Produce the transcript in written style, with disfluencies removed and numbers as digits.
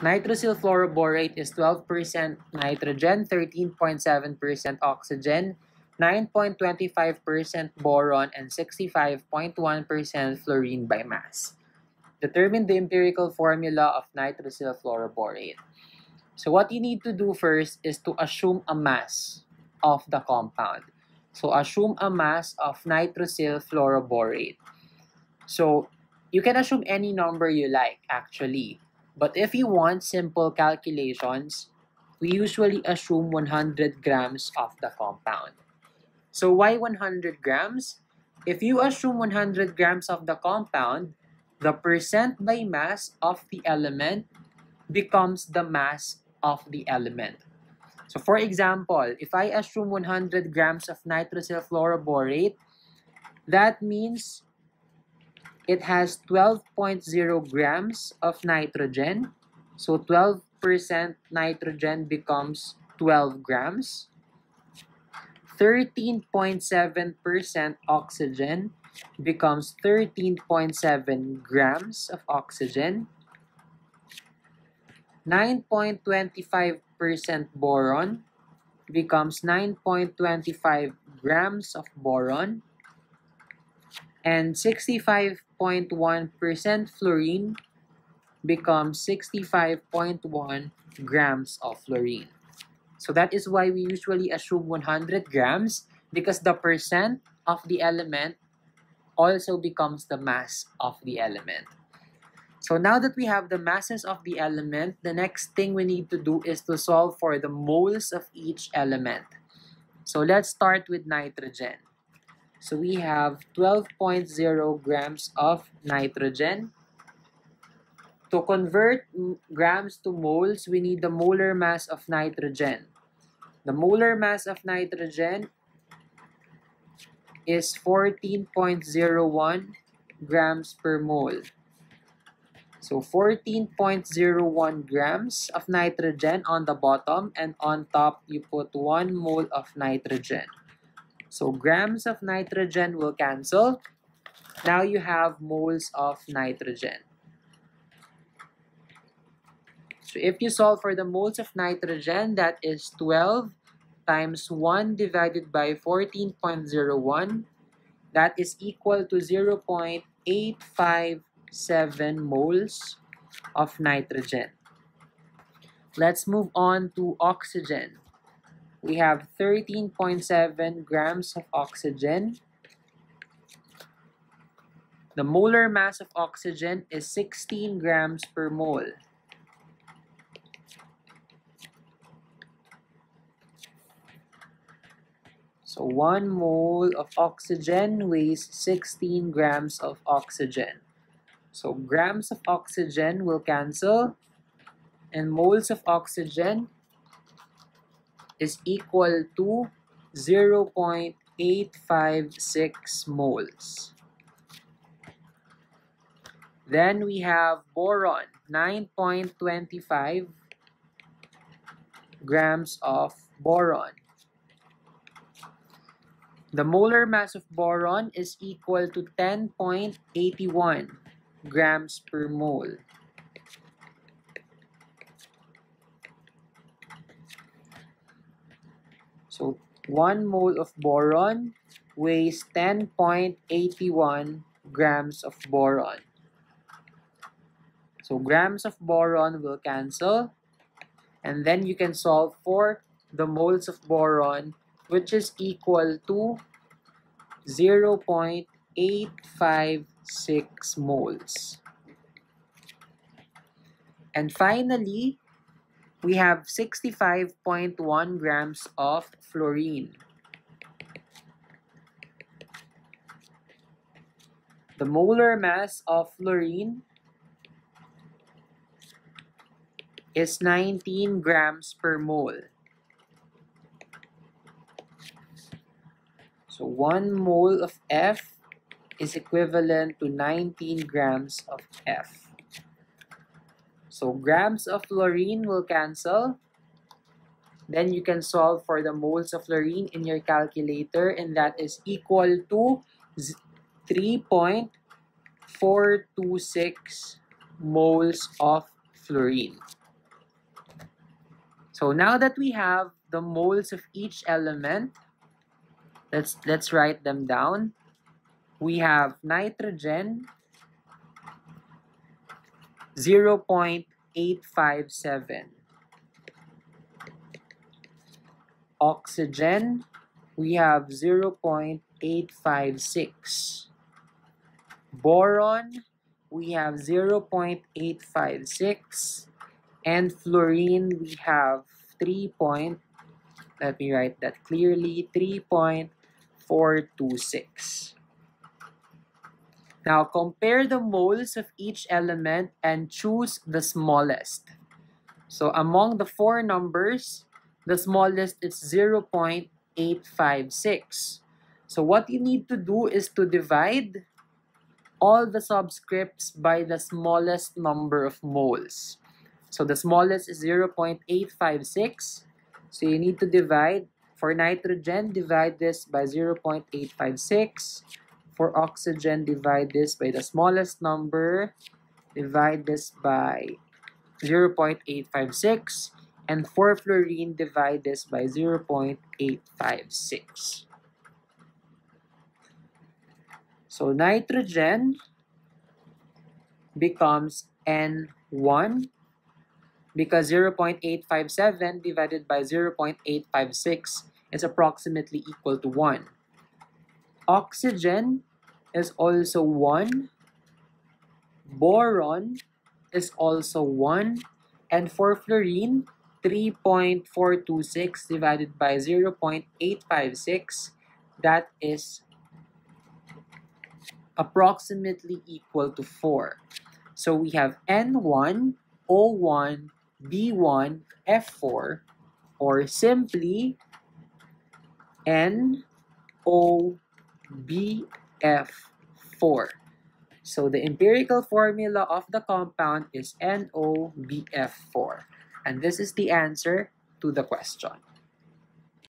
Nitrosyl fluoroborate is 12% nitrogen, 13.7% oxygen, 9.25% boron, and 65.1% fluorine by mass. Determine the empirical formula of nitrosyl fluoroborate. So what you need to do first is to assume a mass of the compound. So assume a mass of nitrosyl fluoroborate. So you can assume any number you like actually. But if you want simple calculations, we usually assume 100 grams of the compound. So why 100 grams? If you assume 100 grams of the compound, the percent by mass of the element becomes the mass of the element. So for example, if I assume 100 grams of nitrosyl fluoroborate, that means it has 12.0 grams of nitrogen. So 12% nitrogen becomes 12 grams. 13.7% oxygen becomes 13.7 grams of oxygen. 9.25% boron becomes 9.25 grams of boron. And 65.1% fluorine becomes 65.1 grams of fluorine. So that is why we usually assume 100 grams, because the percent of the element also becomes the mass of the element. So now that we have the masses of the element, the next thing we need to do is to solve for the moles of each element. So let's start with nitrogen. So we have 12.0 grams of nitrogen. To convert grams to moles, we need the molar mass of nitrogen. The molar mass of nitrogen is 14.01 grams per mole. So 14.01 grams of nitrogen on the bottom, and on top you put 1 mole of nitrogen. So grams of nitrogen will cancel. Now you have moles of nitrogen. So if you solve for the moles of nitrogen, that is 12 times 1 divided by 14.01. That is equal to 0.857 moles of nitrogen. Let's move on to oxygen. We have 13.7 grams of oxygen. The molar mass of oxygen is 16 grams per mole. So 1 mole of oxygen weighs 16 grams of oxygen. So grams of oxygen will cancel, and moles of oxygen is equal to 0.856 moles. Then we have boron, 9.25 grams of boron. The molar mass of boron is equal to 10.81 grams per mole. So 1 mole of boron weighs 10.81 grams of boron. So grams of boron will cancel, and then you can solve for the moles of boron, which is equal to 0.856 moles. And finally, we have 65.1 grams of fluorine. The molar mass of fluorine is 19 grams per mole. So 1 mole of F is equivalent to 19 grams of F. So grams of fluorine will cancel. Then you can solve for the moles of fluorine in your calculator, and that is equal to 3.426 moles of fluorine. So now that we have the moles of each element, let's write them down. We have nitrogen 0.857. Oxygen, we have 0.856. Boron, we have 0.856. And fluorine, we have 3. Let me write that clearly, 3.426. Now, compare the moles of each element and choose the smallest. So, among the 4 numbers, the smallest is 0.856. So, what you need to do is to divide all the subscripts by the smallest number of moles. So, the smallest is 0.856. So, you need to divide. For nitrogen, divide this by 0.856. For oxygen, divide this by the smallest number. Divide this by 0.856. And for fluorine, divide this by 0.856. So nitrogen becomes N1 because 0.857 divided by 0.856 is approximately equal to 1. Oxygen is also 1. Boron is also 1. And for fluorine, 3.426 divided by 0.856, that is approximately equal to 4. So we have N1, O1, B1, F4, or simply NOBF4. So the empirical formula of the compound is NOBF4. And this is the answer to the question.